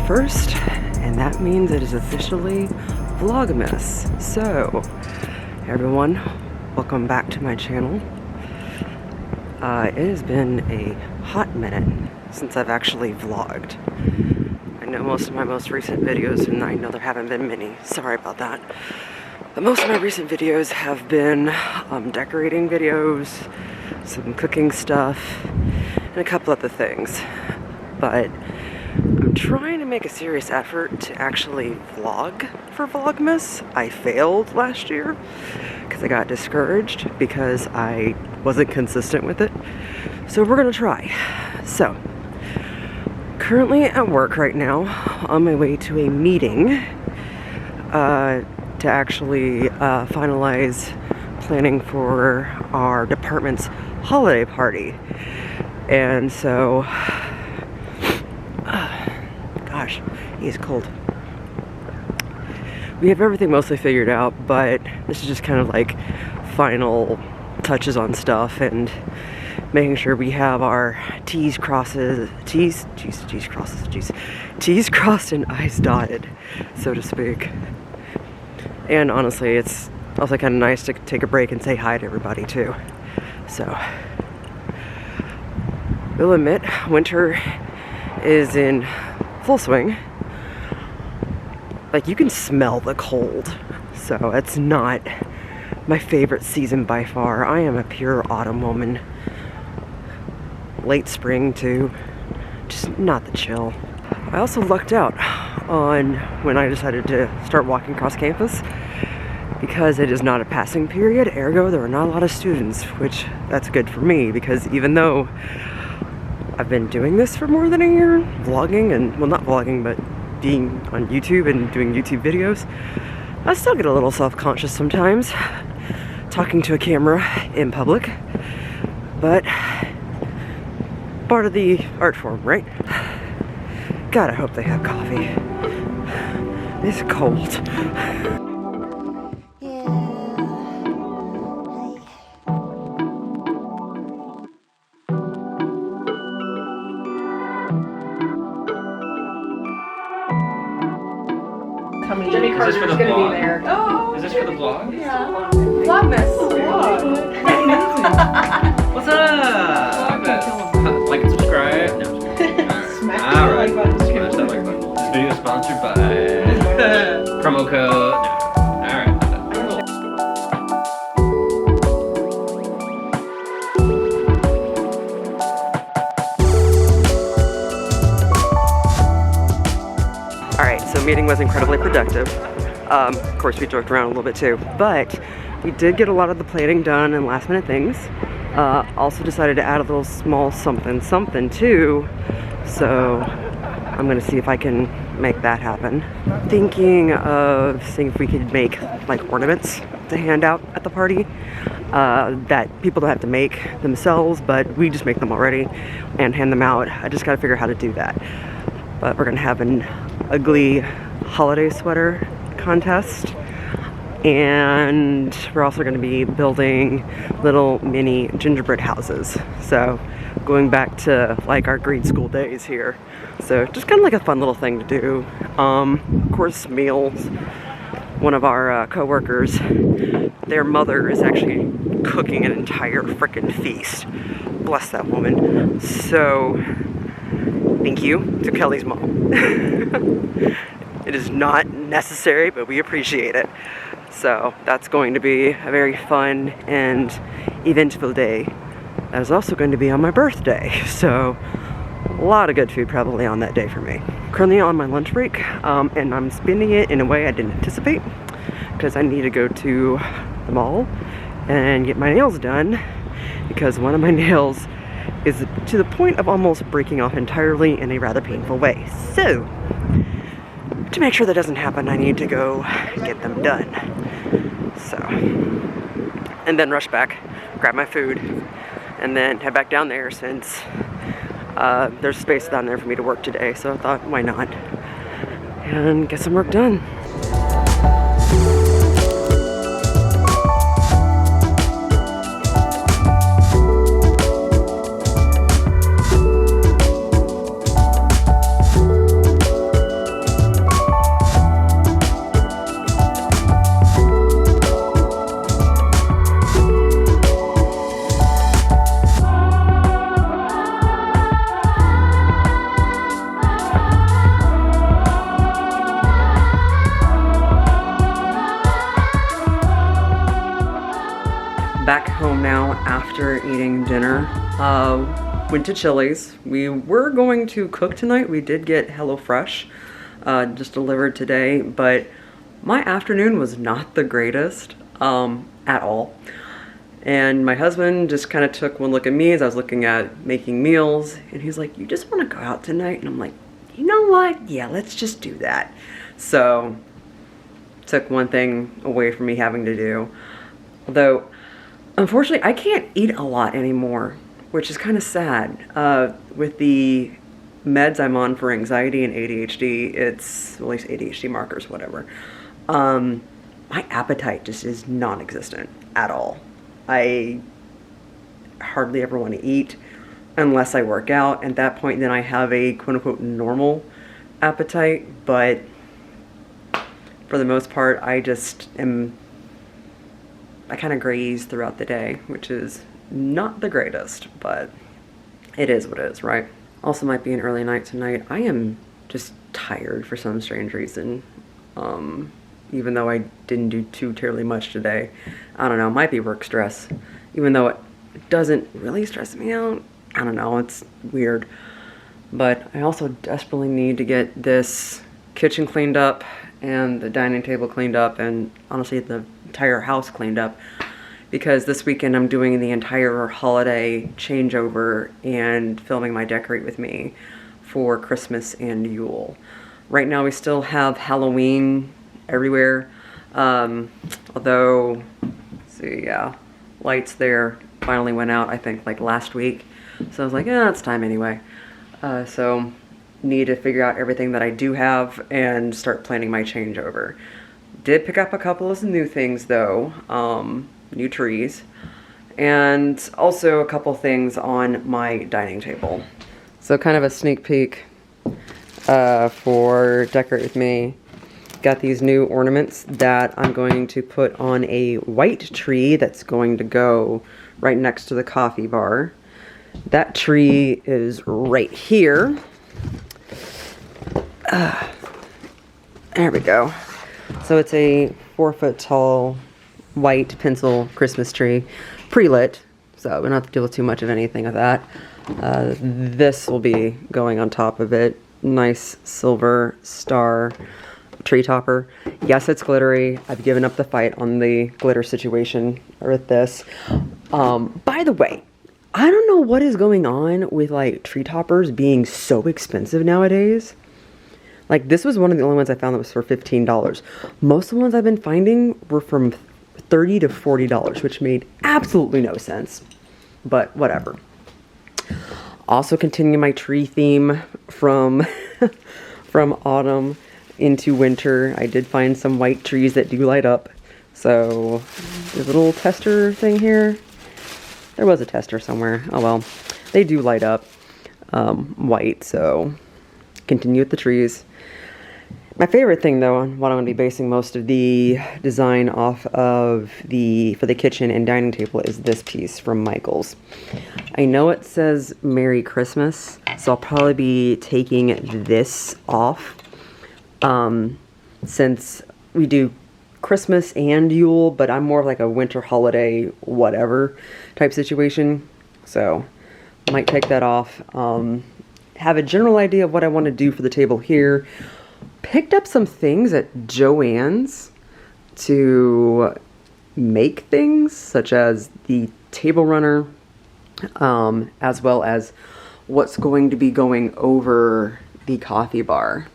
1st, and that means it is officially Vlogmas. So, everyone, welcome back to my channel. It has been a hot minute since I've actually vlogged. I know most of my most recent videos, and I know there haven't been many, sorry about that. But most of my recent videos have been decorating videos, some cooking stuff, and a couple other things. But I'm trying to make a serious effort to actually vlog for Vlogmas. I failed last year because I got discouraged because I wasn't consistent with it. So we're gonna try. So, currently at work right now, on my way to a meeting to actually finalize planning for our department's holiday party. And so, gosh, he's cold. We have everything mostly figured out, but this is just kind of like final touches on stuff and making sure we have our T's crossed and I's dotted, so to speak. And honestly, it's also kind of nice to take a break and say hi to everybody too. So, we'll admit, winter is in full swing. Like, you can smell the cold. So it's not my favorite season by far. I am a pure autumn woman. Late spring too, just not the chill. I also lucked out on when I decided to start walking across campus because it is not a passing period, ergo there are not a lot of students, which that's good for me because even though I've been doing this for more than a year, vlogging and, well, not vlogging, but being on YouTube and doing YouTube videos, I still get a little self-conscious sometimes talking to a camera in public, but part of the art form, right? God, I hope they have coffee. It's cold. Jimmy Carter's gonna be there. Oh, is this for the vlog? Yeah. Vlogmas. Vlog. What's up? Vlogmas. Like and subscribe. No, I'm just kidding. Smack All the right. like button. Smash that like button. This video is sponsored by promo code. No. All right. Alright, so meeting was incredibly productive. Of course, we joked around a little bit too, but we did get a lot of the planning done and last minute things. Also decided to add a little small something too, so I'm gonna see if I can make that happen. Thinking of seeing if we could make like ornaments to hand out at the party that people don't have to make themselves, but we just make them already and hand them out. I just gotta figure out how to do that. But we're gonna have an ugly holiday sweater contest, and we're also going to be building little mini gingerbread houses, so going back to like our grade school days here, so just kind of like a fun little thing to do. Of course, meals. One of our co-workers, their mother is actually cooking an entire frickin' feast, bless that woman, so thank you to Kelly's mom. It is not necessary, but we appreciate it. So that's going to be a very fun and eventful day. That is also going to be on my birthday. So a lot of good food probably on that day for me. Currently on my lunch break, and I'm spending it in a way I didn't anticipate because I need to go to the mall and get my nails done because one of my nails is to the point of almost breaking off entirely in a rather painful way. So, to make sure that doesn't happen, I need to go get them done. So, and then rush back, grab my food, and then head back down there since there's space down there for me to work today. So I thought, why not? And get some work done. back home now after eating dinner. Went to Chili's. We were going to cook tonight. We did get HelloFresh just delivered today, but my afternoon was not the greatest at all. And my husband just kind of took one look at me as I was looking at making meals, and he's like, "You just want to go out tonight?" And I'm like, "You know what? Yeah, let's just do that." So took one thing away from me having to do. Although, unfortunately, I can't eat a lot anymore, which is kind of sad. With the meds I'm on for anxiety and ADHD, it's, well, at least ADHD markers, whatever. My appetite just is non-existent at all. I hardly ever want to eat unless I work out. At that point, then I have a quote-unquote normal appetite, but for the most part, I kind of graze throughout the day, which is not the greatest, but it is what it is, right? Also might be an early night tonight. I am just tired for some strange reason. Even though I didn't do too terribly much today. I don't know, might be work stress. Even though it doesn't really stress me out. I don't know, it's weird. But I also desperately need to get this kitchen cleaned up and the dining table cleaned up, and honestly the entire house cleaned up, because this weekend I'm doing the entire holiday changeover and filming my Decorate With Me for Christmas and Yule. Right now we still have Halloween everywhere, although, let's see, yeah, lights there finally went out, I think, like last week. So I was like, yeah, it's time anyway. So need to figure out everything that I do have and start planning my changeover. Did pick up a couple of new things though, new trees, and also a couple things on my dining table. So kind of a sneak peek for Decorate With Me. Got these new ornaments that I'm going to put on a white tree that's going to go right next to the coffee bar. That tree is right here. There we go. So it's a 4-foot tall white pencil Christmas tree, pre-lit, so we don't have to deal with too much of anything of that. This will be going on top of it. Nice silver star tree topper. Yes, it's glittery. I've given up the fight on the glitter situation with this. By the way, I don't know what is going on with like tree toppers being so expensive nowadays. Like, this was one of the only ones I found that was for $15. Most of the ones I've been finding were from $30 to $40, which made absolutely no sense, but whatever. Also continue my tree theme from from autumn into winter. I did find some white trees that do light up. So there's a little tester thing here. There was a tester somewhere. Oh well, they do light up white, so continue with the trees. My favorite thing though, and what I'm going to be basing most of the design off of for the kitchen and dining table, is this piece from Michaels. I know it says Merry Christmas, so I'll probably be taking this off since we do Christmas and Yule, but I'm more of like a winter holiday whatever type situation, so I might take that off. Have a general idea of what I want to do for the table here. Picked up some things at Joann's to make things, such as the table runner, as well as what's going to be going over the coffee bar.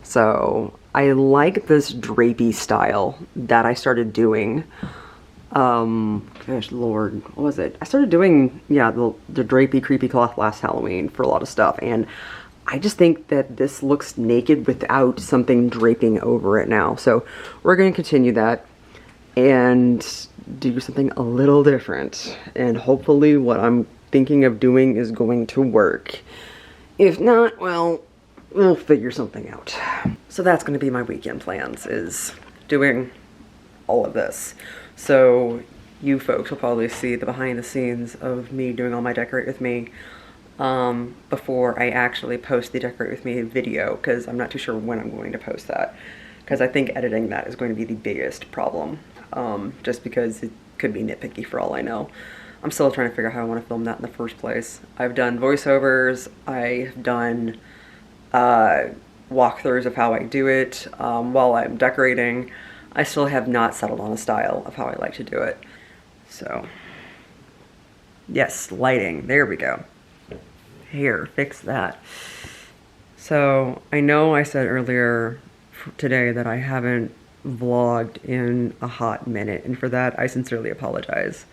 So I like this drapey style that I started doing. Gosh lord, what was it? I started doing, yeah, the drapey creepy cloth last Halloween for a lot of stuff, and I just think that this looks naked without something draping over it now. So we're going to continue that and do something a little different. And hopefully what I'm thinking of doing is going to work. If not, well, we'll figure something out. So that's going to be my weekend plans, is doing all of this. So you folks will probably see the behind the scenes of me doing all my Decorate With Me before I actually post the Decorate With Me video, because I'm not too sure when I'm going to post that, because I think editing that is going to be the biggest problem, just because it could be nitpicky for all I know. I'm still trying to figure out how I want to film that in the first place. I've done voiceovers, I've done walkthroughs of how I do it while I'm decorating. I still have not settled on a style of how I like to do it. So, yes, lighting, there we go. Here, fix that. So, I know I said earlier today that I haven't vlogged in a hot minute, and for that I sincerely apologize.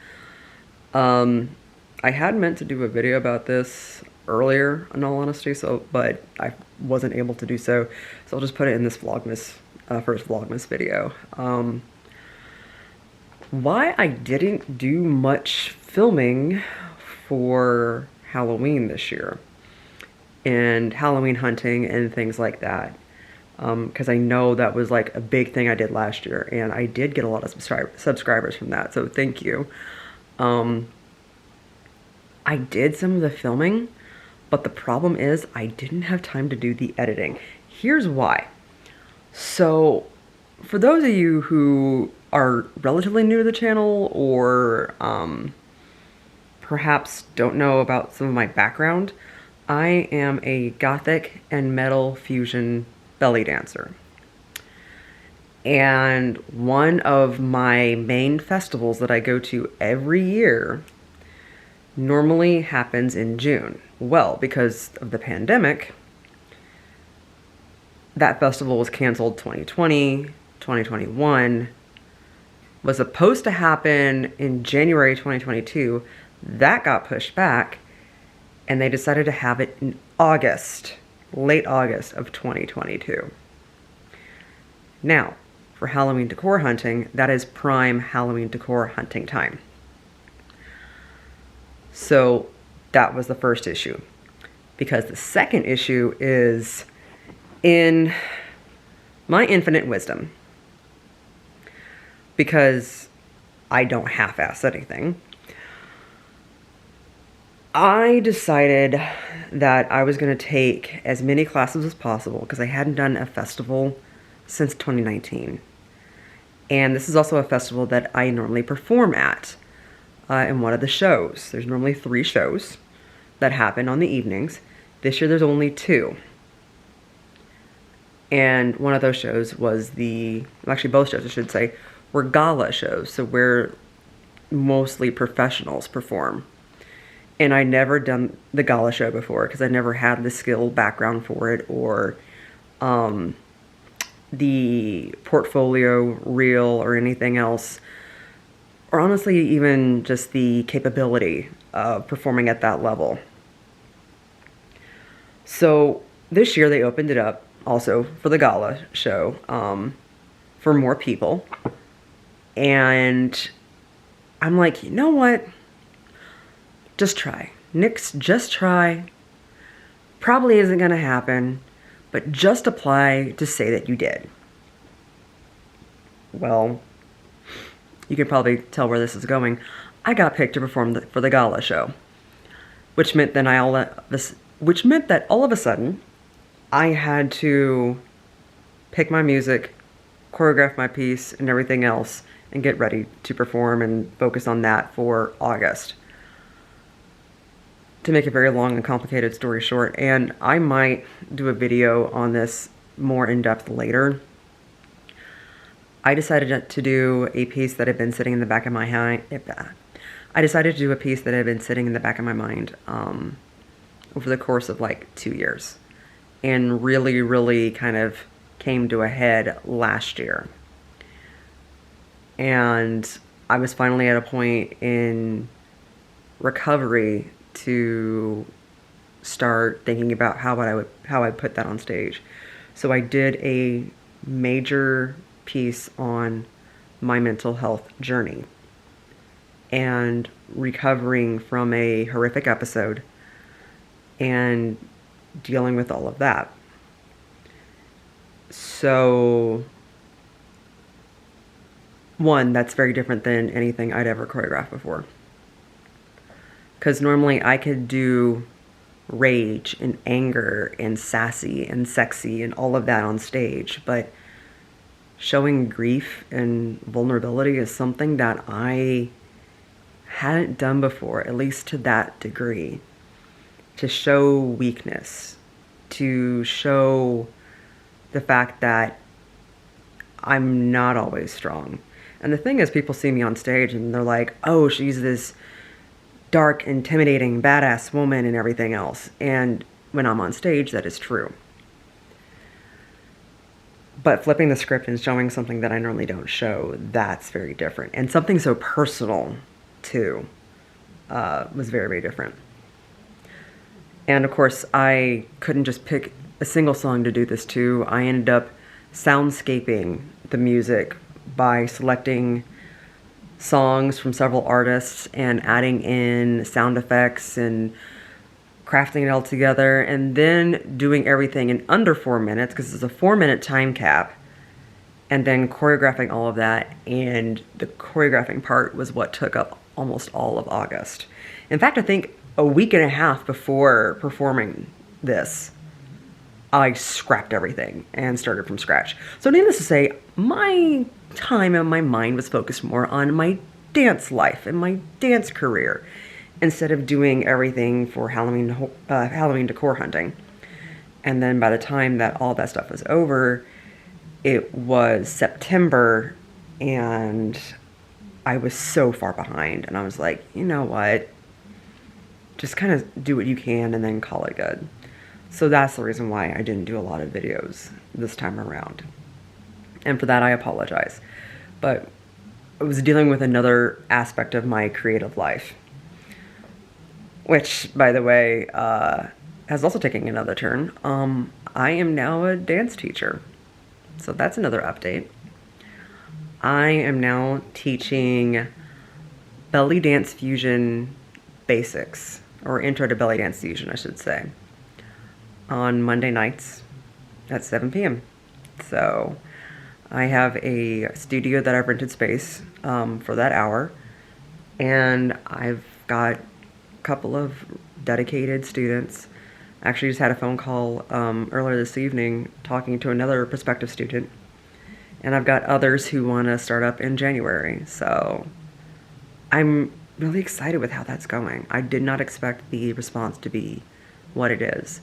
I had meant to do a video about this earlier, in all honesty, but I wasn't able to do so, so I'll just put it in this Vlogmas, first Vlogmas video. Why I didn't do much filming for Halloween this year, and Halloween hunting and things like that, because I know that was like a big thing I did last year, and I did get a lot of subscribers from that, so thank you. I did some of the filming, but the problem is I didn't have time to do the editing. Here's why. So, for those of you who are relatively new to the channel, or perhaps don't know about some of my background, I am a gothic and metal fusion belly dancer. And one of my main festivals that I go to every year normally happens in June. Well, because of the pandemic, that festival was canceled 2020, 2021, was supposed to happen in January 2022. That got pushed back, and they decided to have it in August, late August of 2022. Now, for Halloween decor hunting, that is prime Halloween decor hunting time. So that was the first issue. Because the second issue is, in my infinite wisdom, because I don't half-ass anything, I decided that I was going to take as many classes as possible, because I hadn't done a festival since 2019. And this is also a festival that I normally perform at in one of the shows. There's normally 3 shows that happen on the evenings. This year there's only 2. And one of those shows was actually both shows I should say, were gala shows. So where mostly professionals perform. And I never done the gala show before because I never had the skill background for it, or the portfolio reel or anything else, or honestly even just the capability of performing at that level. So this year they opened it up also for the gala show for more people, and I'm like, you know what, just try. Nix, just try. Probably isn't gonna happen, but just apply to say that you did. Well, you can probably tell where this is going. I got picked to perform for the gala show, which meant that all of a sudden I had to pick my music, choreograph my piece and everything else, and get ready to perform and focus on that for August. To make a very long and complicated story short, and I might do a video on this more in depth later, I decided to do a piece that had been sitting in the back of my mind. I decided to do a piece that had been sitting in the back of my mind over the course of like 2 years, and really kind of came to a head last year. And I was finally at a point in recovery to start thinking about how I put that on stage. So I did a major piece on my mental health journey and recovering from a horrific episode and dealing with all of that. So one, that's very different than anything I'd ever choreographed before. Because normally I could do rage and anger and sassy and sexy and all of that on stage, but showing grief and vulnerability is something that I hadn't done before, at least to that degree, to show weakness, to show the fact that I'm not always strong. And the thing is, people see me on stage and they're like, oh, she's this dark, intimidating, badass woman and everything else. And when I'm on stage, that is true. But flipping the script and showing something that I normally don't show, that's very different. And something so personal, too, was very, very different. And of course, I couldn't just pick a single song to do this to. I ended up soundscaping the music by selecting songs from several artists and adding in sound effects and crafting it all together, and then doing everything in under 4 minutes, because it's a 4-minute time cap, and then choreographing all of that. And the choreographing part was what took up almost all of August. In fact, I think a week and a half before performing this, I scrapped everything and started from scratch. So needless to say, my time and my mind was focused more on my dance life and my dance career, instead of doing everything for Halloween decor hunting. And then by the time that all that stuff was over, it was September, and I was so far behind. And I was like, you know what? Just kind of do what you can and then call it good. So that's the reason why I didn't do a lot of videos this time around. And for that, I apologize. But I was dealing with another aspect of my creative life, which, by the way, has also taken another turn. I am now a dance teacher. So that's another update. I am now teaching Bellydance Fusion basics, or Intro to Bellydance Fusion, I should say, on Monday nights at 7 p.m. So I have a studio that I've rented space for that hour, and I've got couple of dedicated students. Actually just had a phone call earlier this evening talking to another prospective student, and I've got others who want to start up in January. So I'm really excited with how that's going. I did not expect the response to be what it is,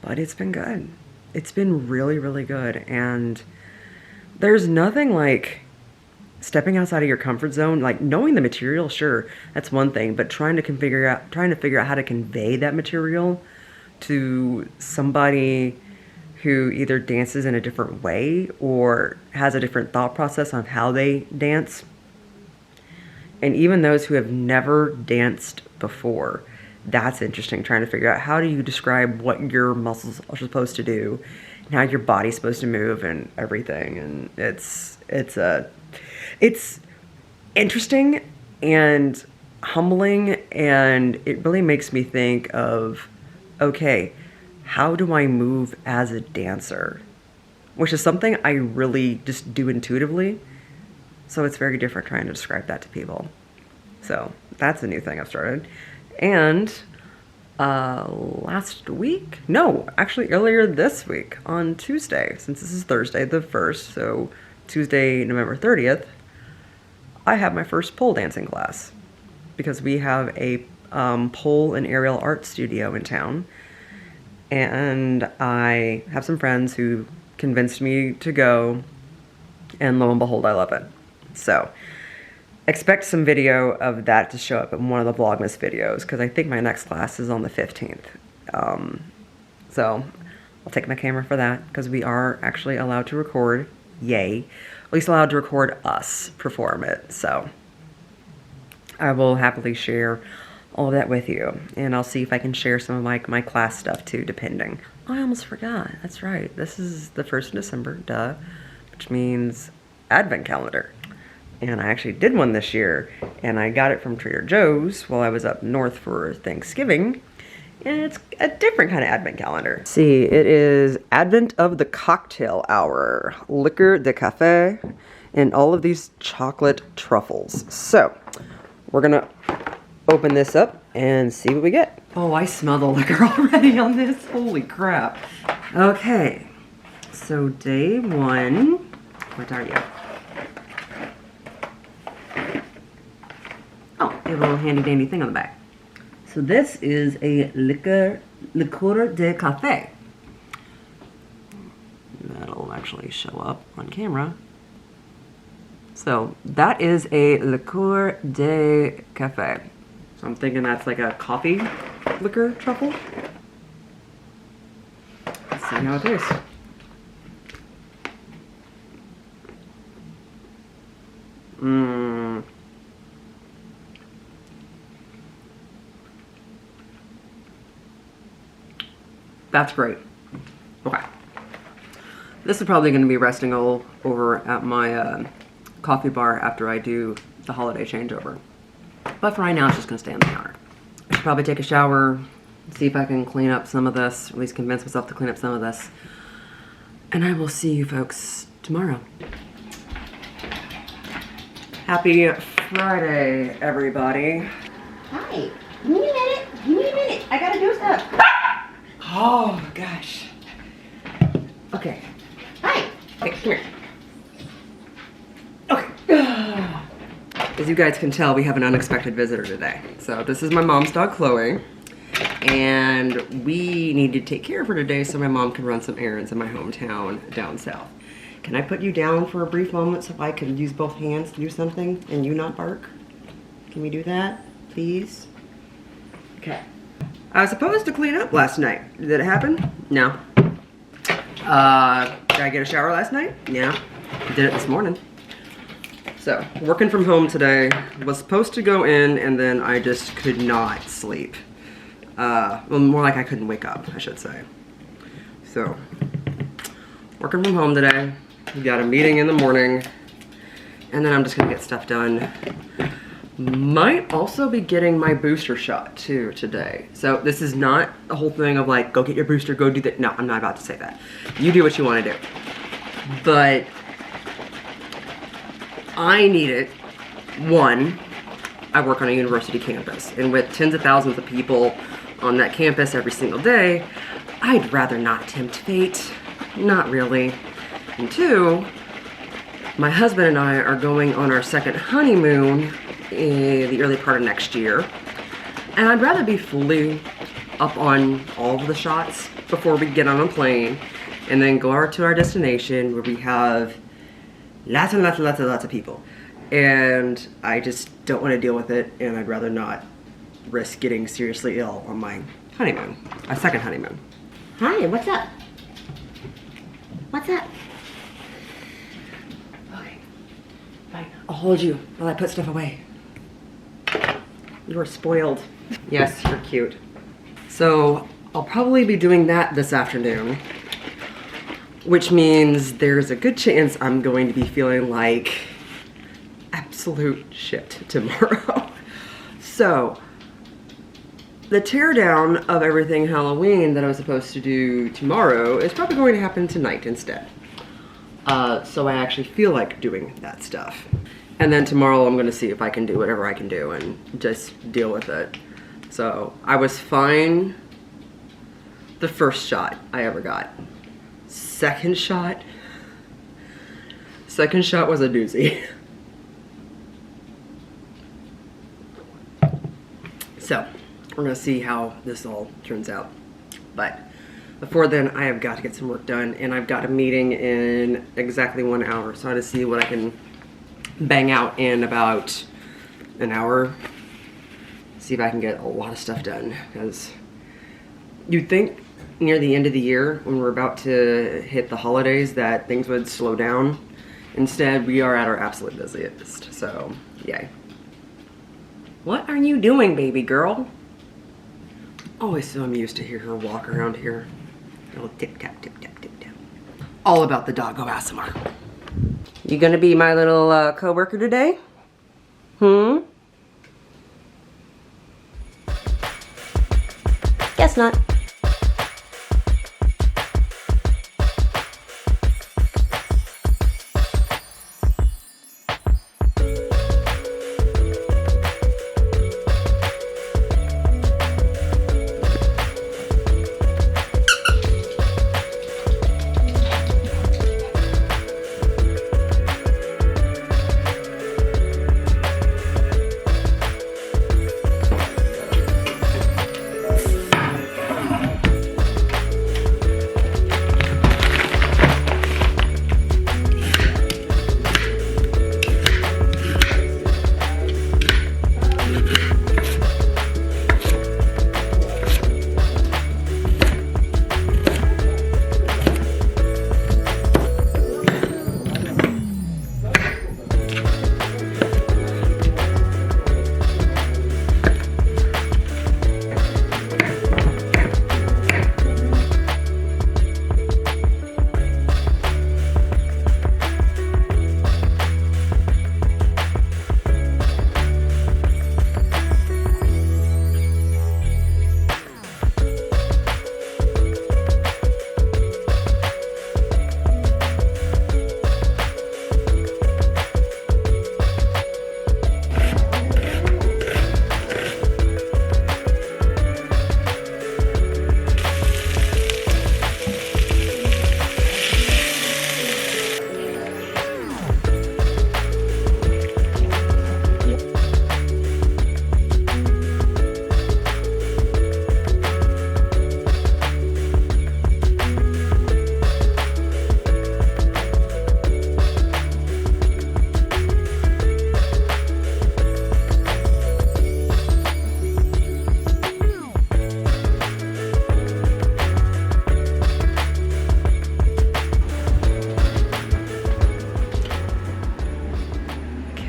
but it's been good. It's been really, really good. And there's nothing like stepping outside of your comfort zone. Like, knowing the material, sure, that's one thing, but trying to figure out how to convey that material to somebody who either dances in a different way or has a different thought process on how they dance. And even those who have never danced before, that's interesting, trying to figure out how do you describe what your muscles are supposed to do and how your body's supposed to move and everything. And it's interesting and humbling, and it really makes me think of, okay, how do I move as a dancer? Which is something I really just do intuitively. So it's very different trying to describe that to people. So that's a new thing I've started. And last week, no, actually earlier this week on Tuesday, since this is Thursday the 1st, so Tuesday, November 30th, I have my first pole dancing class, because we have a pole and aerial art studio in town, and I have some friends who convinced me to go, and lo and behold, I love it. So expect some video of that to show up in one of the Vlogmas videos, because I think my next class is on the 15th. So I'll take my camera for that, because we are actually allowed to record. Yay. At least allowed to record us perform it. So I will happily share all of that with you, and I'll see if I can share some of my class stuff too, depending. I almost forgot. That's right. This is the 1st of December, duh, which means Advent calendar. And I actually did one this year, and I got it from Trader Joe's while I was up north for Thanksgiving. And it's a different kind of Advent calendar. See, it is Advent of the Cocktail Hour, liqueur de café, and all of these chocolate truffles. So we're gonna open this up and see what we get. Oh, I smell the liquor already on this. Holy crap. Okay, so day 1, what are you? Oh, You have a little handy dandy thing on the back. So this is a liqueur de café. That'll actually show up on camera. So that is a liqueur de café. So I'm thinking that's like a coffee liquor truffle. Let's see how it tastes. Mmm. That's great. Okay. This is probably going to be resting all over at my coffee bar after I do the holiday changeover. But for right now, it's just going to stay in the counter. I should probably take a shower, see if I can clean up some of this, or at least convince myself to clean up some of this. And I will see you folks tomorrow. Happy Friday, everybody. Hi. Give me a minute. Give me a minute. I gotta do stuff. Oh, gosh. Okay. Hi. Okay, come here. Okay. As you guys can tell, we have an unexpected visitor today. So this is my mom's dog, Chloe. And we need to take care of her today so my mom can run some errands in my hometown down south. Can I put you down for a brief moment so I can use both hands to do something and you not bark? Can we do that, please? Okay. I was supposed to clean up last night. Did it happen? No. Did I get a shower last night? Yeah. Did it this morning. So, working from home today. Was supposed to go in and then I just could not sleep. Well, more like I couldn't wake up, I should say. So, working from home today. We got a meeting in the morning. And then I'm just gonna get stuff done. Might also be getting my booster shot too today. So this is not a whole thing of like, go get your booster, go do that. No, I'm not about to say that. You do what you want to do. But I need it. One, I work on a university campus, and with tens of thousands of people on that campus every single day, I'd rather not tempt fate. Not really. And two, my husband and I are going on our second honeymoon in the early part of next year. And I'd rather be fully up on all of the shots before we get on a plane and then go out to our destination where we have lots and lots and lots and lots of people. And I just don't want to deal with it, and I'd rather not risk getting seriously ill on my honeymoon, my second honeymoon. Hi, what's up? What's up? Okay, fine. I'll hold you while I put stuff away. You are spoiled. Yes, you're cute. So I'll probably be doing that this afternoon, which means there's a good chance I'm going to be feeling like absolute shit tomorrow. So the teardown of everything Halloween that I was supposed to do tomorrow is probably going to happen tonight instead. So I actually feel like doing that stuff. And then tomorrow I'm gonna see if I can do whatever I can do and just deal with it. So I was fine the first shot I ever got. Second shot was a doozy. So we're gonna see how this all turns out. But before then, I have got to get some work done, and I've got a meeting in exactly 1 hour. So I gotta see what I can bang out in about an hour. See if I can get a lot of stuff done, because you'd think near the end of the year when we're about to hit the holidays that things would slow down. Instead, we are at our absolute busiest, so yay. What are you doing, baby girl? Always so amused to hear her walk around here. A little tip tap, tip tap, tip tap. All about the doggo ASMR. You gonna be my little co-worker today? Guess not.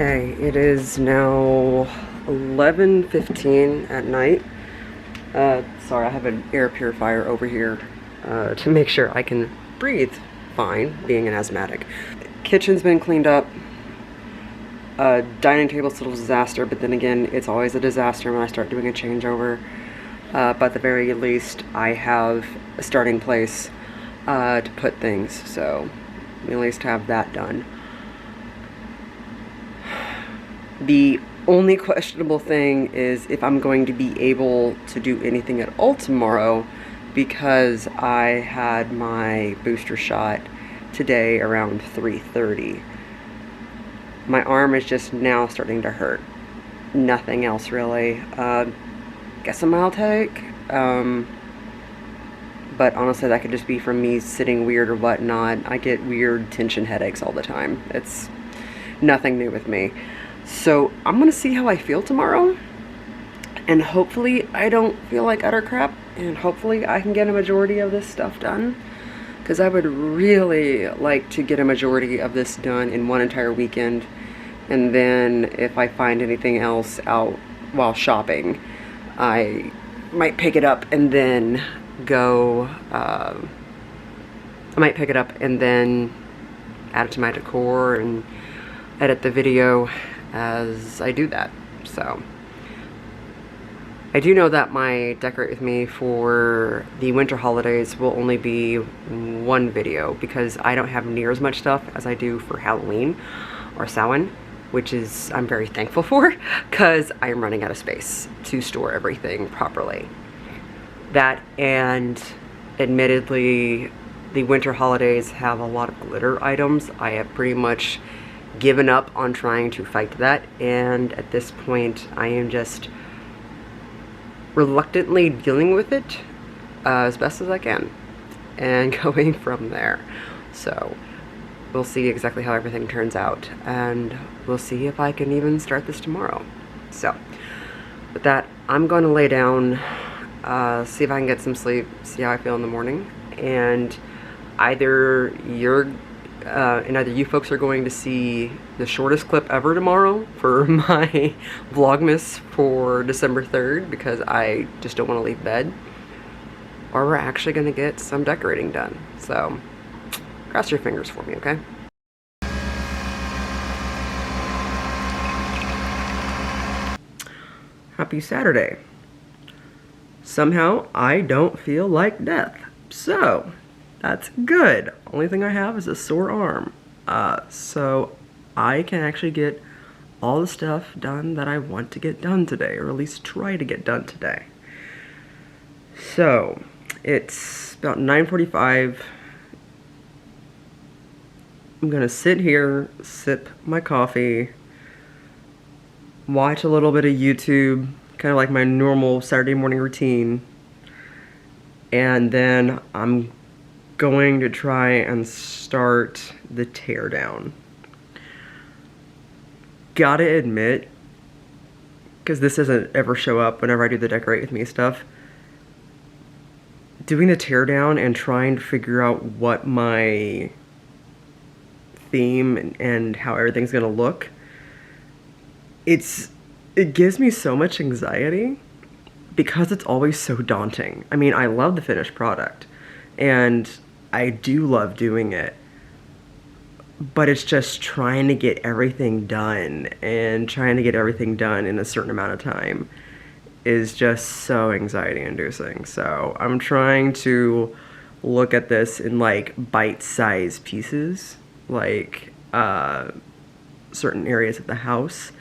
Okay, it is now 11:15 at night. Sorry, I have an air purifier over here to make sure I can breathe fine, being an asthmatic. Kitchen's been cleaned up. Dining table's still a disaster, but then again, it's always a disaster when I start doing a changeover. But at the very least, I have a starting place to put things, so we at least have that done. The only questionable thing is if I'm going to be able to do anything at all tomorrow, because I had my booster shot today around 3:30. My arm is just now starting to hurt. Nothing else really. Guess a mild headache. But honestly, that could just be from me sitting weird or whatnot. I get weird tension headaches all the time. It's nothing new with me. So I'm gonna see how I feel tomorrow, and hopefully I don't feel like utter crap, and hopefully I can get a majority of this stuff done, because I would really like to get a majority of this done in one entire weekend. And then if I find anything else out while shopping, I might pick it up and then go, I might pick it up and then add it to my decor and edit the video as I do that. So I do know that my Decorate With Me for the winter holidays will only be one video, because I don't have near as much stuff as I do for Halloween or Samhain, which is I'm very thankful for, because I am running out of space to store everything properly. That, and admittedly, the winter holidays have a lot of glitter items. I have pretty much given up on trying to fight that, and at this point I am just reluctantly dealing with it as best as I can and going from there. So we'll see exactly how everything turns out, and we'll see if I can even start this tomorrow. So with that, I'm going to lay down, see if I can get some sleep, see how I feel in the morning, and either you folks are going to see the shortest clip ever tomorrow for my Vlogmas for December 3rd, because I just don't want to leave bed, or we're actually going to get some decorating done. So cross your fingers for me, okay? Happy Saturday. Somehow I don't feel like death, so that's good. Only thing I have is a sore arm. So I can actually get all the stuff done that I want to get done today, or at least try to get done today. So it's about 9:45. I'm gonna sit here, sip my coffee, watch a little bit of YouTube, kind of like my normal Saturday morning routine, and then I'm going to try and start the teardown. Gotta admit, because this doesn't ever show up whenever I do the Decorate With Me stuff, doing the teardown and trying to figure out what my theme and how everything's gonna look, it gives me so much anxiety, because it's always so daunting. I mean, I love the finished product, and I do love doing it, but it's just trying to get everything done, and trying to get everything done in a certain amount of time is just so anxiety inducing. So I'm trying to look at this in like bite-sized pieces, like certain areas of the house,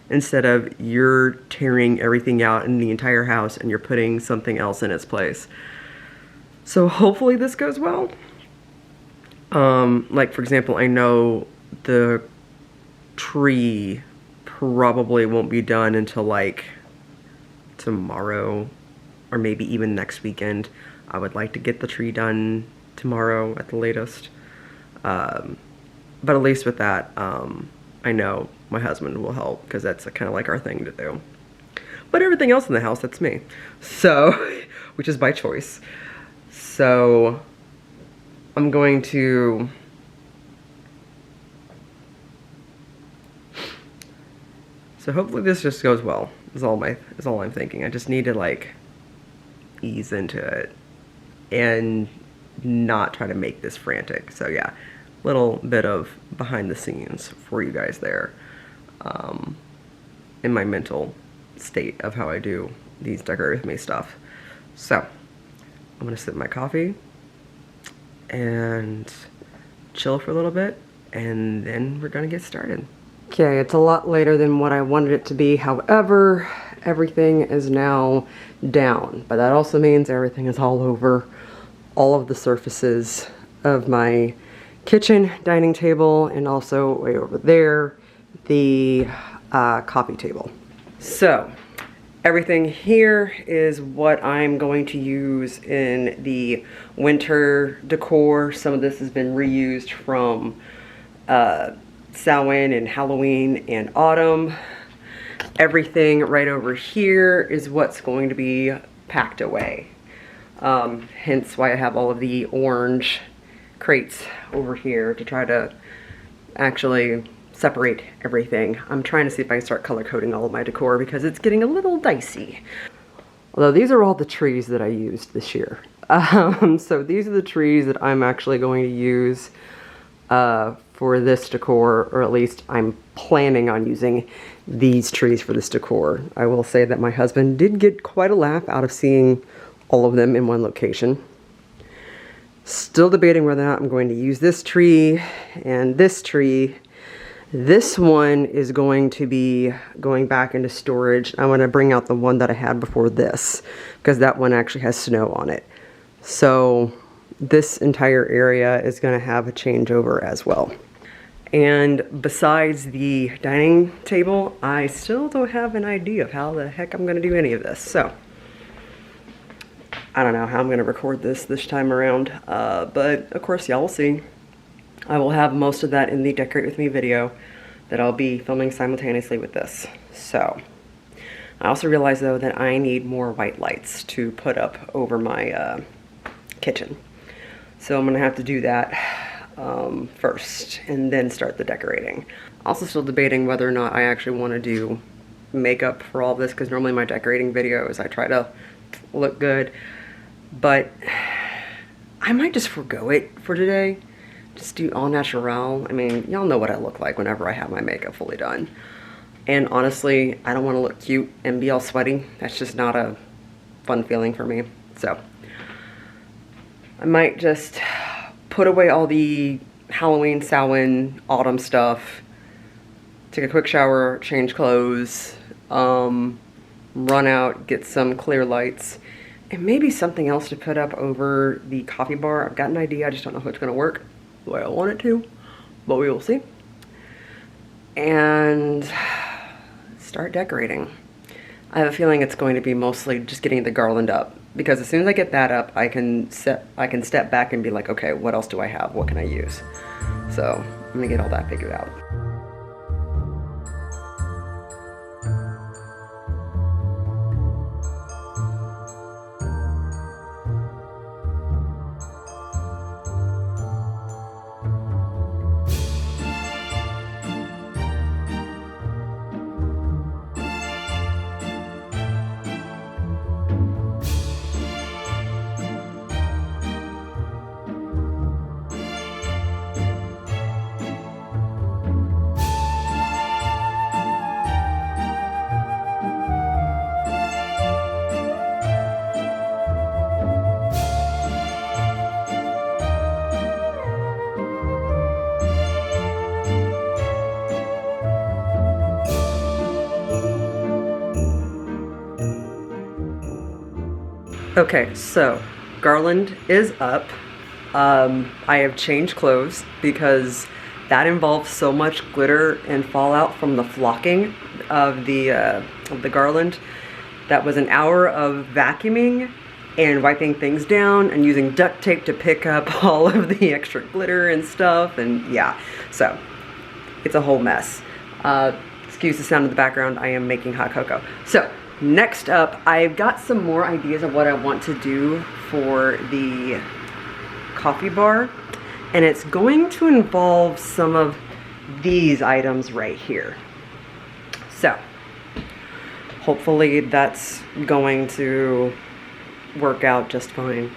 instead of you're tearing everything out in the entire house and you're putting something else in its place. So hopefully this goes well. Like for example, I know the tree probably won't be done until like tomorrow, or maybe even next weekend. I would like to get the tree done tomorrow at the latest. But at least with that, I know my husband will help, because that's kind of like our thing to do. But everything else in the house, that's me. So, which is by choice. So I'm going to So hopefully this just goes well, is all I'm thinking. I just need to like ease into it and not try to make this frantic. So yeah, little bit of behind the scenes for you guys there, in my mental state of how I do these decorate with me stuff. So I'm gonna sip my coffee and chill for a little bit, and then we're gonna get started. Okay, it's a lot later than what I wanted it to be. However, everything is now down, but that also means everything is all over all of the surfaces of my kitchen, dining table, and also way over there, the coffee table. So everything here is what I'm going to use in the winter decor. Some of this has been reused from Samhain and Halloween and autumn. Everything right over here is what's going to be packed away. Hence why I have all of the orange crates over here to try to actually separate everything. I'm trying to see if I can start color coding all of my decor because it's getting a little dicey. Although these are all the trees that I used this year. So these are the trees that I'm actually going to use for this decor, or at least I'm planning on using these trees for this decor. I will say that my husband did get quite a laugh out of seeing all of them in one location. Still debating whether or not I'm going to use this tree and this tree. This one is going to be going back into storage. I'm going to bring out the one that I had before this, because that one actually has snow on it. So this entire area is going to have a changeover as well. And besides the dining table, I still don't have an idea of how the heck I'm going to do any of this. So I don't know how I'm going to record this time around, but of course y'all will see. I will have most of that in the Decorate With Me video that I'll be filming simultaneously with this. So I also realized though that I need more white lights to put up over my kitchen. So I'm going to have to do that first and then start the decorating. Also still debating whether or not I actually want to do makeup for all this, because normally my decorating videos I try to look good, but I might just forgo it for today. Just do all natural. I mean, y'all know what I look like whenever I have my makeup fully done. And honestly, I don't want to look cute and be all sweaty. That's just not a fun feeling for me. So I might just put away all the Halloween, Samhain, autumn stuff, take a quick shower, change clothes, run out, get some clear lights, and maybe something else to put up over the coffee bar. I've got an idea, I just don't know if it's gonna work the way I want it to, but we will see. And start decorating. I have a feeling it's going to be mostly just getting the garland up, because as soon as I get that up, I can step back and be like, okay, what else do I have? What can I use? So I'm gonna get all that figured out. Okay, so garland is up. I have changed clothes because that involves so much glitter and fallout from the flocking of the garland. That was an hour of vacuuming and wiping things down and using duct tape to pick up all of the extra glitter and stuff, and yeah, so it's a whole mess. Excuse the sound in the background, I am making hot cocoa. So next up, I've got some more ideas of what I want to do for the coffee bar, and it's going to involve some of these items right here. So hopefully that's going to work out just fine.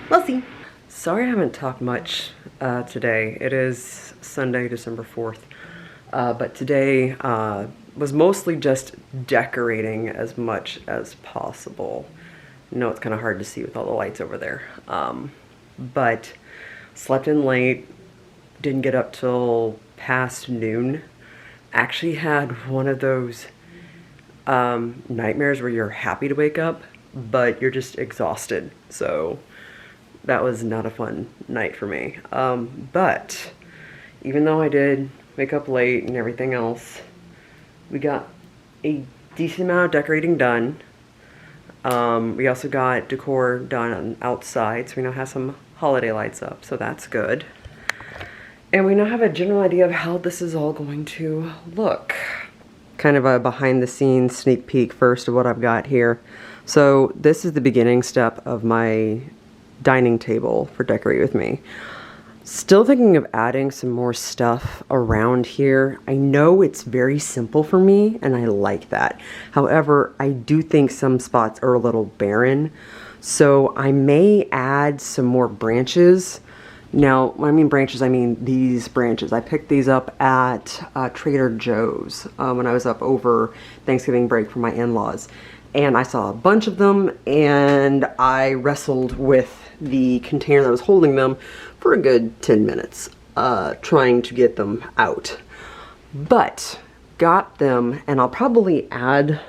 We'll see. Sorry I haven't talked much today. It is Sunday, December 4th. But today was mostly just decorating as much as possible. I know it's kind of hard to see with all the lights over there. But slept in late, didn't get up till past noon. Actually had one of those nightmares where you're happy to wake up, but you're just exhausted. So that was not a fun night for me. But even though I did wake up late and everything else, we got a decent amount of decorating done. We also got decor done outside, so we now have some holiday lights up, so that's good. And we now have a general idea of how this is all going to look. Kind of a behind the scenes sneak peek first of what I've got here. So this is the beginning step of my dining table for Decorate With Me. Still thinking of adding some more stuff around here. I know it's very simple for me and I like that. However, I do think some spots are a little barren. So I may add some more branches. Now, when I mean branches, I mean these branches. I picked these up at Trader Joe's when I was up over Thanksgiving break for my in-laws. And I saw a bunch of them and I wrestled with the container that was holding them for a good 10 minutes, trying to get them out. But got them, and I'll probably add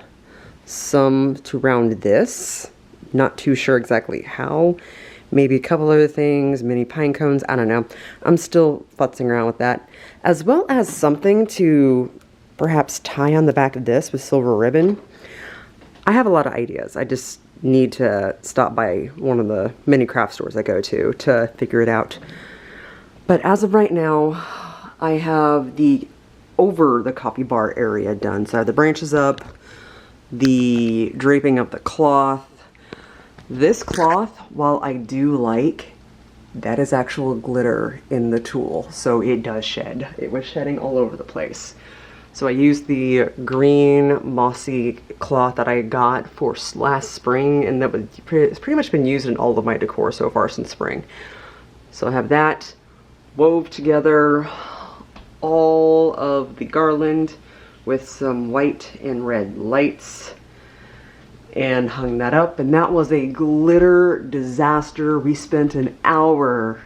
some to round this. Not too sure exactly how. Maybe a couple other things, mini pine cones, I don't know. I'm still futzing around with that. As well as something to perhaps tie on the back of this with silver ribbon. I have a lot of ideas. I just need to stop by one of the mini craft stores I go to figure it out. But as of right now, I have the over the coffee bar area done. So I have the branches up, the draping of the cloth. This cloth, while I do like, that is actual glitter in the tool, so it does shed. It was shedding all over the place. So I used the green mossy cloth that I got for last spring, and that was it's pretty much been used in all of my decor so far since spring. So I have that, wove together all of the garland with some white and red lights and hung that up, and that was a glitter disaster. We spent an hour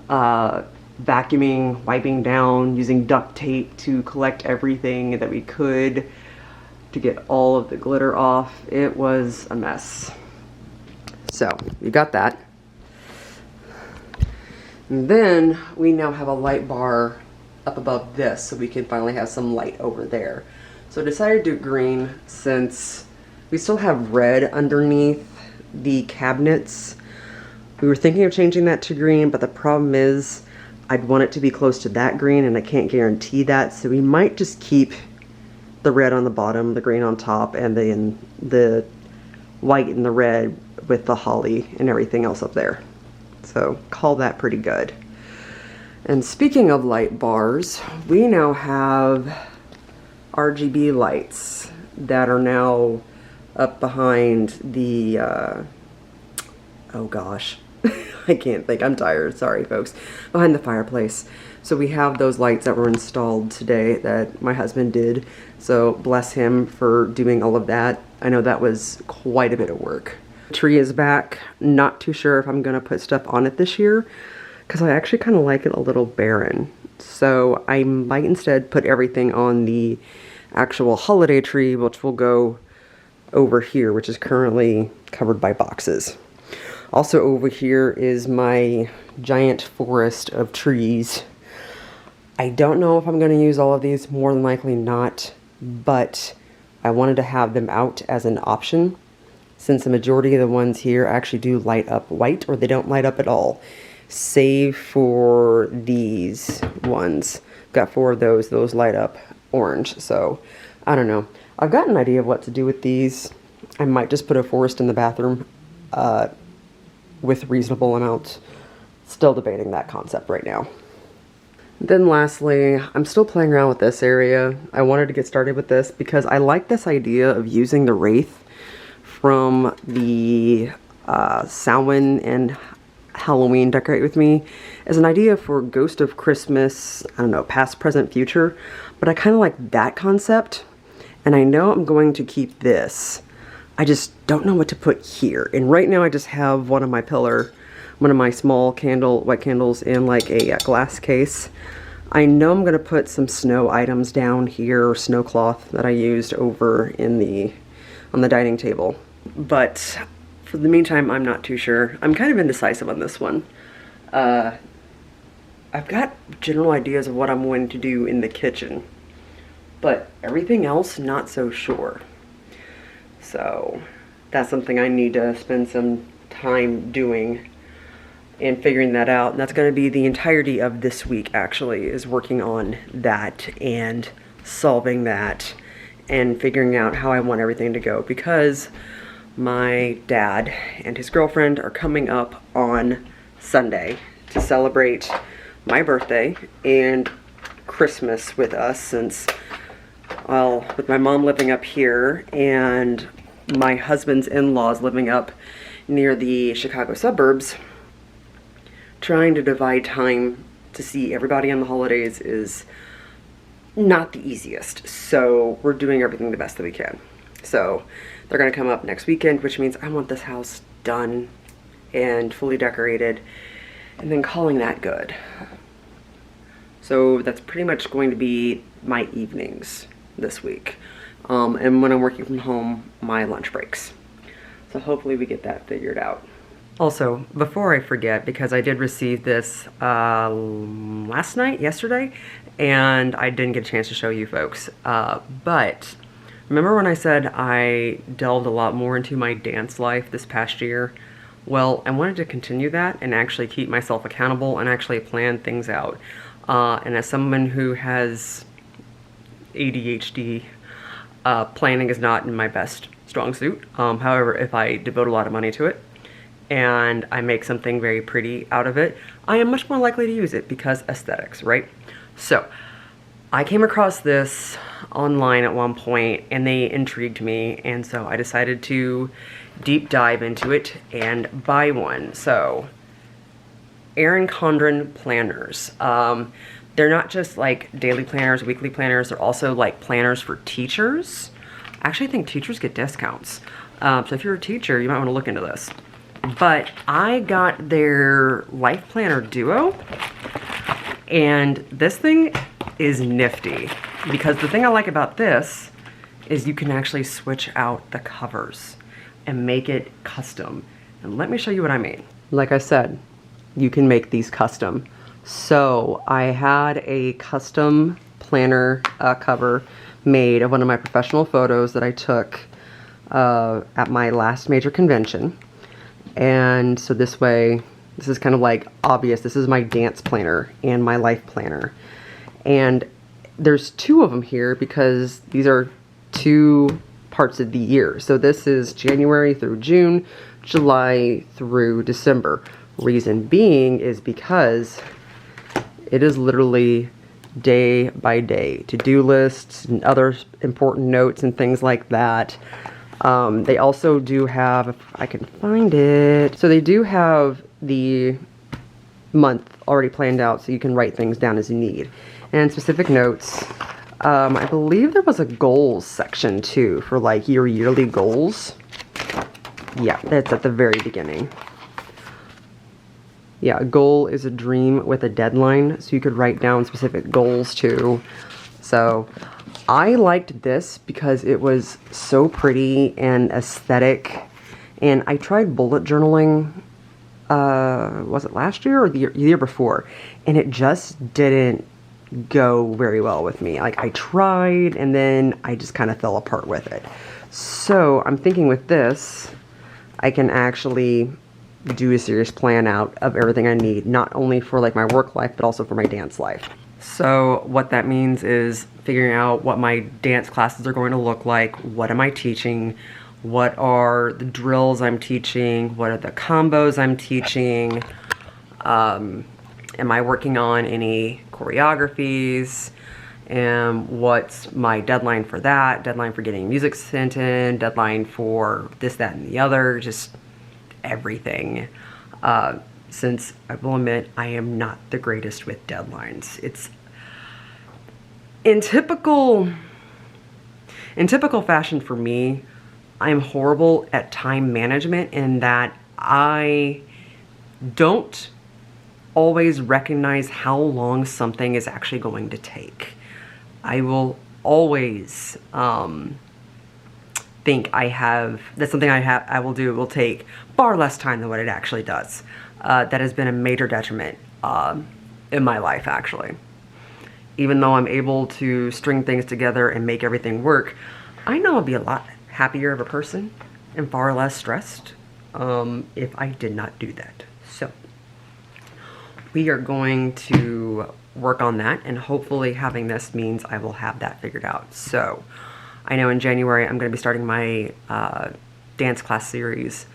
vacuuming, wiping down, using duct tape to collect everything that we could to get all of the glitter off. It was a mess. So you got that. And then we now have a light bar up above this, so we can finally have some light over there. So I decided to do green since we still have red underneath the cabinets. We were thinking of changing that to green, but the problem is I'd want it to be close to that green, and I can't guarantee that, so we might just keep the red on the bottom, the green on top, and then the white and the red with the holly and everything else up there. So call that pretty good. And speaking of light bars, we now have RGB lights that are now up behind the, oh gosh, I can't think, I'm tired, sorry folks, behind the fireplace. So we have those lights that were installed today that my husband did, so bless him for doing all of that. I know that was quite a bit of work. The tree is back. Not too sure if I'm gonna put stuff on it this year, because I actually kind of like it a little barren. So I might instead put everything on the actual holiday tree, which will go over here, which is currently covered by boxes. Also over here is my giant forest of trees. I don't know if I'm going to use all of these, more than likely not, but I wanted to have them out as an option, since the majority of the ones here actually do light up white, or they don't light up at all, save for these ones. Got 4 of those light up orange, so I don't know. I've got an idea of what to do with these. I might just put a forest in the bathroom with reasonable amounts. Still debating that concept right now. Then lastly, I'm still playing around with this area. I wanted to get started with this because I like this idea of using the wraith from the Samhain and Halloween Decorate With Me as an idea for Ghost of Christmas, I don't know, past, present, future. But I kind of like that concept, and I know I'm going to keep this. I just don't know what to put here. And right now I just have one of my small white candles in like a glass case. I know I'm gonna put some snow items down here, or snow cloth that I used over on the dining table. But for the meantime, I'm not too sure. I'm kind of indecisive on this one. I've got general ideas of what I'm going to do in the kitchen, but everything else, not so sure. So that's something I need to spend some time doing and figuring that out. And that's going to be the entirety of this week, actually, is working on that and solving that and figuring out how I want everything to go, because my dad and his girlfriend are coming up on Sunday to celebrate my birthday and Christmas with us, since, well, with my mom living up here and my husband's in-laws living up near the Chicago suburbs, trying to divide time to see everybody on the holidays is not the easiest. So we're doing everything the best that we can. So they're gonna come up next weekend, which means I want this house done and fully decorated, and then calling that good. So that's pretty much going to be my evenings this week. And when I'm working from home, my lunch breaks. So hopefully we get that figured out. Also, before I forget, because I did receive this yesterday, and I didn't get a chance to show you folks. But remember when I said I delved a lot more into my dance life this past year? Well, I wanted to continue that and actually keep myself accountable and actually plan things out. And as someone who has ADHD, planning is not in my best strong suit. However, if I devote a lot of money to it and I make something very pretty out of it, I am much more likely to use it, because aesthetics, right? So I came across this online at one point and they intrigued me, and so I decided to deep dive into it and buy one. So Erin Condren planners. They're not just like daily planners, weekly planners, they're also like planners for teachers. I actually think teachers get discounts. So if you're a teacher, you might want to look into this. But I got their Life Planner Duo, and this thing is nifty, because the thing I like about this is you can actually switch out the covers and make it custom. And let me show you what I mean. Like I said, you can make these custom. So I had a custom planner cover made of one of my professional photos that I took at my last major convention. And so this way, this is kind of like obvious. This is my dance planner and my life planner. And there's two of them here because these are two parts of the year. So this is January through June, July through December. Reason being is because it is literally day by day to-do lists and other important notes and things like that. They also do have, if I can find it, so they do have the month already planned out, so you can write things down as you need. And specific notes, I believe there was a goals section too for like your yearly goals. Yeah, that's at the very beginning. Yeah, a goal is a dream with a deadline, so you could write down specific goals too. So I liked this because it was so pretty and aesthetic. And I tried bullet journaling, was it last year or the year before? And it just didn't go very well with me. Like, I tried and then I just kind of fell apart with it. So I'm thinking with this, I can actually do a serious plan out of everything I need, not only for like my work life, but also for my dance life. So what that means is figuring out what my dance classes are going to look like, what am I teaching, what are the drills I'm teaching, what are the combos I'm teaching, Am I working on any choreographies? And what's my deadline for that? Deadline for getting music sent in, deadline for this, that, and the other, just everything. Since I will admit, I am not the greatest with deadlines. It's in typical fashion for me, I'm horrible at time management in that I don't always recognize how long something is actually going to take. I will always think that's something I will do will take far less time than what it actually does. That has been a major detriment in my life, actually. Even though I'm able to string things together and make everything work, I know I'll be a lot happier of a person and far less stressed if I did not do that. So we are going to work on that, and hopefully having this means I will have that figured out. So I know in January I'm going to be starting my dance class series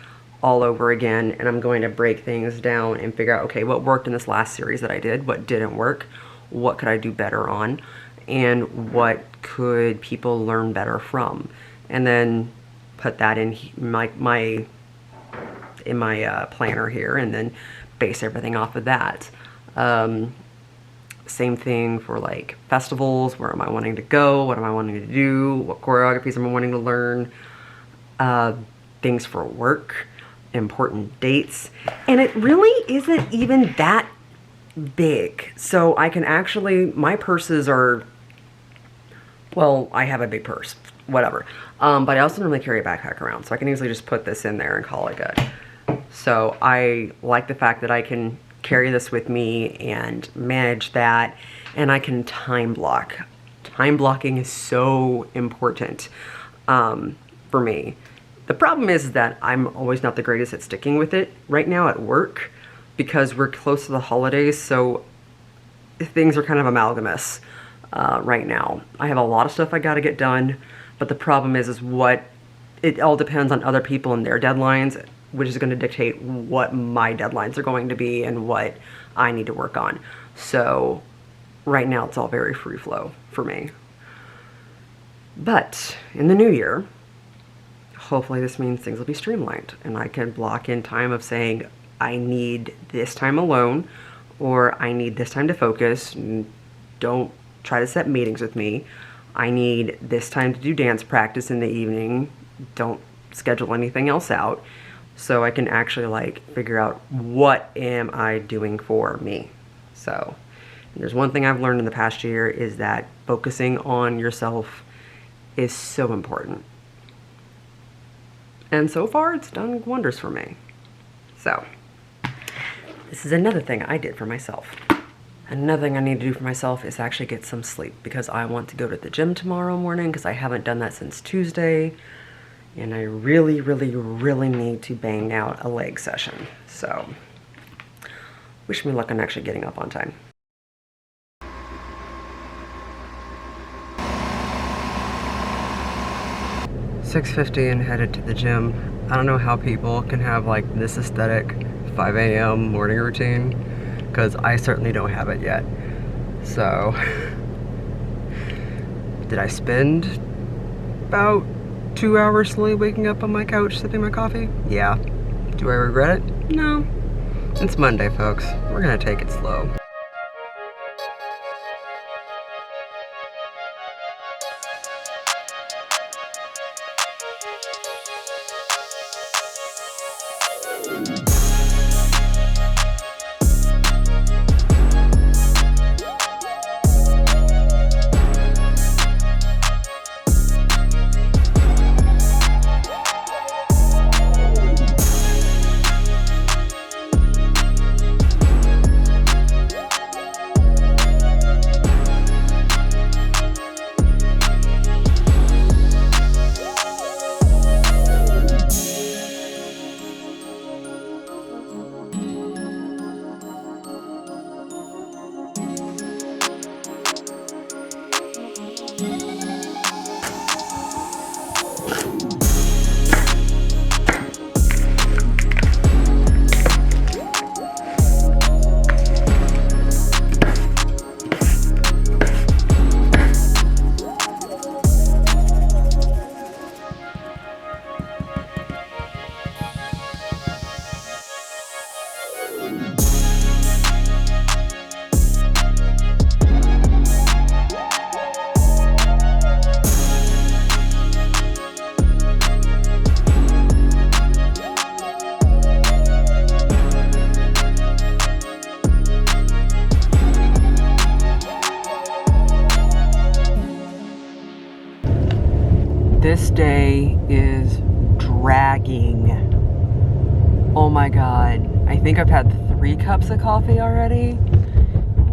all over again, and I'm going to break things down and figure out, okay, what worked in this last series that I did, what didn't work, what could I do better on, and what could people learn better from, and then put that in my planner here, and then base everything off of that. Same thing for like festivals. Where am I wanting to go? What am I wanting to do? What choreographies am I wanting to learn? Things for work, important dates, and it really isn't even that big. So I can actually, my purses are, well, I have a big purse, whatever. But I also don't really carry a backpack around, so I can easily just put this in there and call it good. So I like the fact that I can carry this with me and manage that, and I can time block. Time blocking is so important for me. The problem is that I'm always not the greatest at sticking with it right now at work, because we're close to the holidays, so things are kind of amalgamous right now. I have a lot of stuff I gotta get done, but the problem is it all depends on other people and their deadlines, which is gonna dictate what my deadlines are going to be and what I need to work on. So right now it's all very free flow for me. But in the new year, hopefully this means things will be streamlined and I can block in time of saying, I need this time alone, or I need this time to focus. Don't try to set meetings with me. I need this time to do dance practice in the evening. Don't schedule anything else out. So I can actually like figure out what am I doing for me. So there's one thing I've learned in the past year is that focusing on yourself is so important. And so far it's done wonders for me. So this is another thing I did for myself. Another thing I need to do for myself is actually get some sleep, because I want to go to the gym tomorrow morning, because I haven't done that since Tuesday. And I really, really, really need to bang out a leg session. So wish me luck on actually getting up on time. $6:50 and headed to the gym. I don't know how people can have like this aesthetic 5 a.m. morning routine, because I certainly don't have it yet. So did I spend about 2 hours slowly waking up on my couch sipping my coffee? Yeah. Do I regret it? No. It's Monday, folks. We're gonna take it slow. This day is dragging. Oh my God. I think I've had 3 cups of coffee already.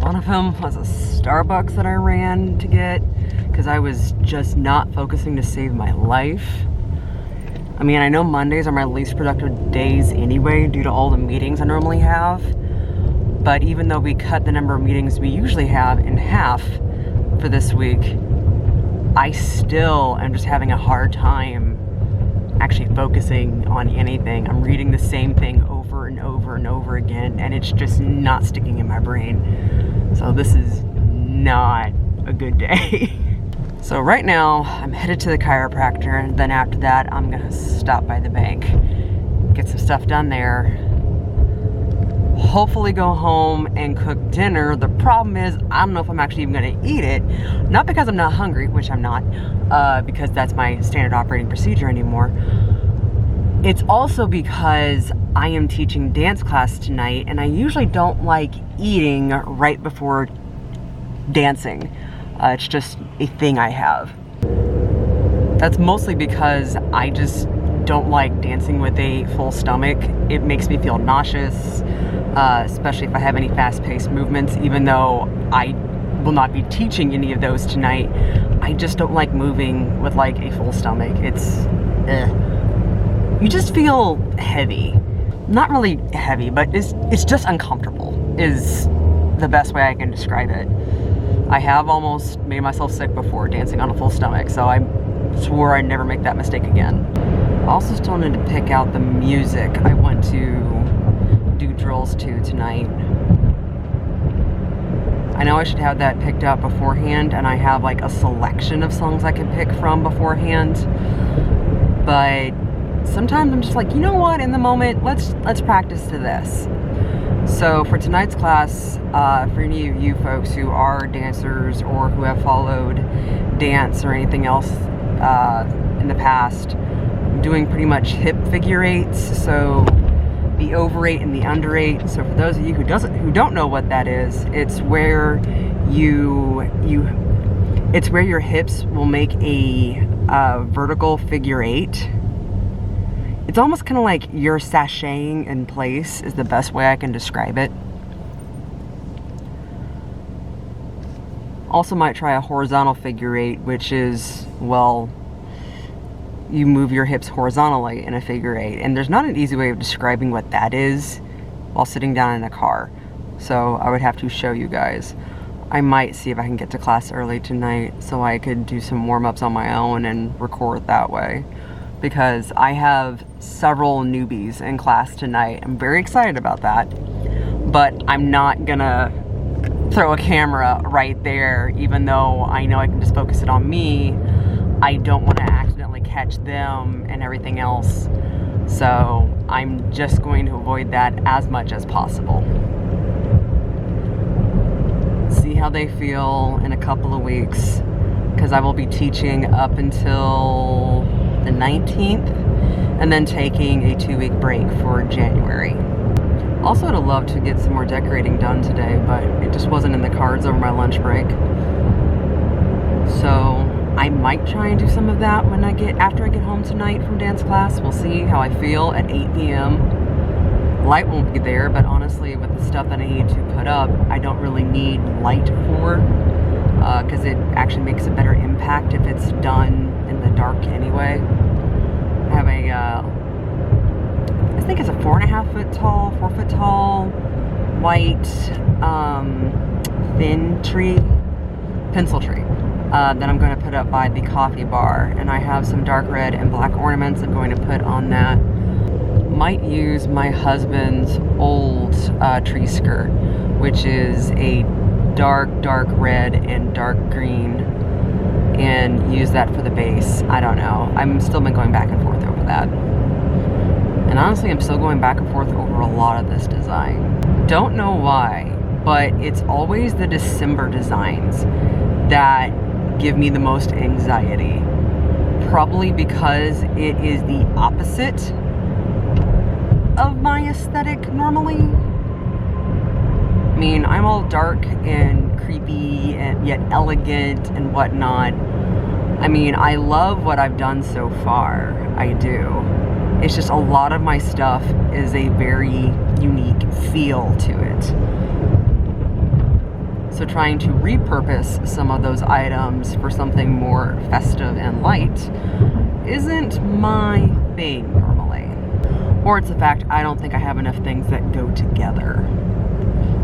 One of them was a Starbucks that I ran to get because I was just not focusing to save my life. I mean, I know Mondays are my least productive days anyway due to all the meetings I normally have. But even though we cut the number of meetings we usually have in half for this week, I still am just having a hard time actually focusing on anything. I'm reading the same thing over and over and over again, and it's just not sticking in my brain. So this is not a good day. So right now, I'm headed to the chiropractor, and then after that, I'm gonna stop by the bank, get some stuff done there, hopefully go home and cook dinner. The problem is, I don't know if I'm actually even gonna eat it. Not because I'm not hungry, which I'm not, because that's my standard operating procedure anymore. It's also because I am teaching dance class tonight, and I usually don't like eating right before dancing. It's just a thing I have. That's mostly because I just don't like dancing with a full stomach. It makes me feel nauseous, especially if I have any fast-paced movements, even though I will not be teaching any of those tonight. I just don't like moving with like a full stomach. It's, you just feel heavy. Not really heavy, but it's just uncomfortable is the best way I can describe it. I have almost made myself sick before dancing on a full stomach, so I swore I'd never make that mistake again. I also still need to pick out the music I want to do drills to tonight. I know I should have that picked out beforehand, and I have like a selection of songs I can pick from beforehand, but sometimes I'm just like, you know what, in the moment, let's practice to this. So for tonight's class, for any of you folks who are dancers or who have followed dance or anything else in the past, I'm doing pretty much hip figure eights, so the over 8 and the under 8. So for those of you who don't know what that is, it's where it's where your hips will make a vertical figure 8. It's almost kind of like you're sashaying in place is the best way I can describe it. Also might try a horizontal figure 8, which is, well, you move your hips horizontally in a figure 8. And there's not an easy way of describing what that is while sitting down in a car. So I would have to show you guys. I might see if I can get to class early tonight so I could do some warm-ups on my own and record that way. Because I have several newbies in class tonight. I'm very excited about that, but I'm not gonna throw a camera right there, even though I know I can just focus it on me. I don't want to accidentally catch them and everything else, so I'm just going to avoid that as much as possible. See how they feel in a couple of weeks, because I will be teaching up until the 19th, and then taking a 2-week break for January. Also, I'd love to get some more decorating done today, but it just wasn't in the cards over my lunch break. So I might try and do some of that after I get home tonight from dance class. We'll see how I feel at 8 p.m. Light won't be there, but honestly, with the stuff that I need to put up, I don't really need light for, because it actually makes a better impact if it's done in the dark anyway. I have a, I think it's a 4.5 foot tall, 4 foot tall, white, thin tree, pencil tree, that I'm going to put up by the coffee bar. And I have some dark red and black ornaments I'm going to put on that. Might use my husband's old tree skirt, which is a dark red and dark green, and use that for the base. I don't know. I'm still been going back and forth over that. And honestly, I'm still going back and forth over a lot of this design. Don't know why, but it's always the December designs that give me the most anxiety. Probably because it is the opposite of my aesthetic normally. I mean, I'm all dark and creepy and yet elegant and whatnot. I mean, I love what I've done so far. I do. It's just a lot of my stuff is a very unique feel to it. So trying to repurpose some of those items for something more festive and light isn't my thing normally. Or it's the fact I don't think I have enough things that go together.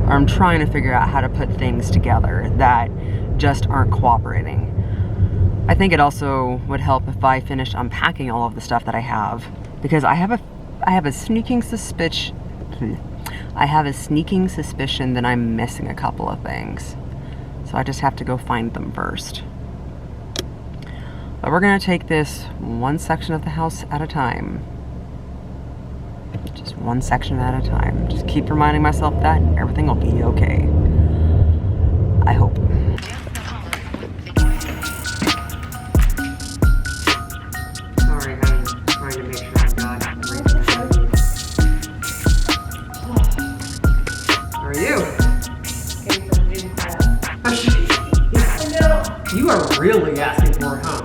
Or I'm trying to figure out how to put things together that just aren't cooperating. I think it also would help if I finished unpacking all of the stuff that I have, because I have a sneaking suspicion that I'm missing a couple of things. So I just have to go find them first. But we're gonna take this one section of the house at a time. Just one section at a time. Just keep reminding myself that and everything will be okay. I hope. Sorry, I'm trying to make sure I've got everything. How are you? You are really asking for it, huh?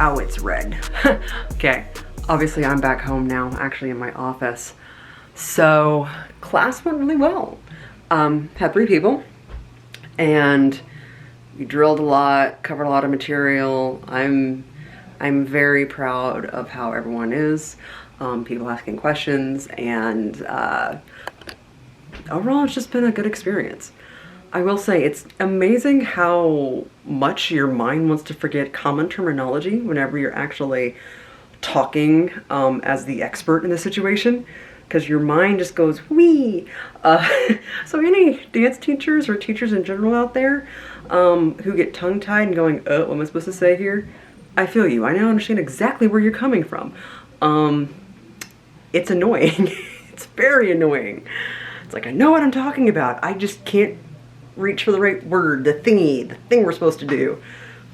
Oh, it's red. Okay, obviously I'm back home now, actually in my office. So class went really well. Had 3 people and we drilled a lot, covered a lot of material. I'm very proud of how everyone is. People asking questions, and overall it's just been a good experience. I will say it's amazing how much your mind wants to forget common terminology whenever you're actually talking as the expert in the situation, because your mind just goes, wee. So any dance teachers or teachers in general out there who get tongue-tied and going, what am I supposed to say here? I feel you. I now understand exactly where you're coming from. It's annoying. It's very annoying. It's like, I know what I'm talking about. I just can't reach for the right word, the thing we're supposed to do.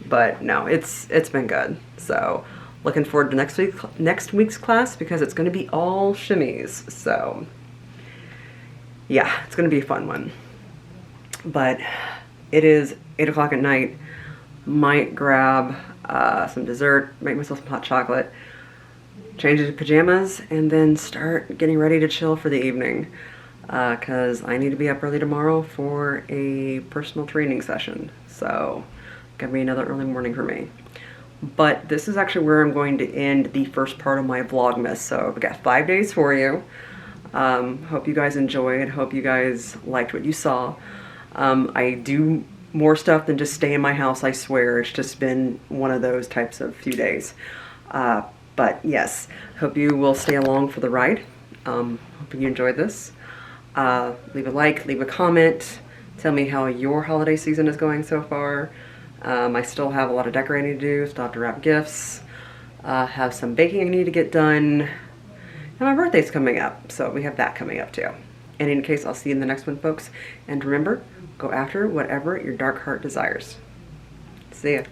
But no, it's been good. So looking forward to next week's class, because it's going to be all shimmies. So yeah, it's going to be a fun one. But it is 8 o'clock at night. Might grab some dessert, make myself some hot chocolate, change into pajamas, and then start getting ready to chill for the evening. Because I need to be up early tomorrow for a personal training session. So gonna be another early morning for me. But this is actually where I'm going to end the first part of my Vlogmas. So I've got 5 days for you. Hope you guys enjoyed. Hope you guys liked what you saw. I do more stuff than just stay in my house, I swear. It's just been one of those types of few days. But yes, hope you will stay along for the ride. Hope you enjoyed this. Leave a like, leave a comment, tell me how your holiday season is going so far. I still have a lot of decorating to do, still have to wrap gifts, have some baking I need to get done, and my birthday's coming up, so we have that coming up too. In any case, I'll see you in the next one, folks, and remember, go after whatever your dark heart desires. See ya.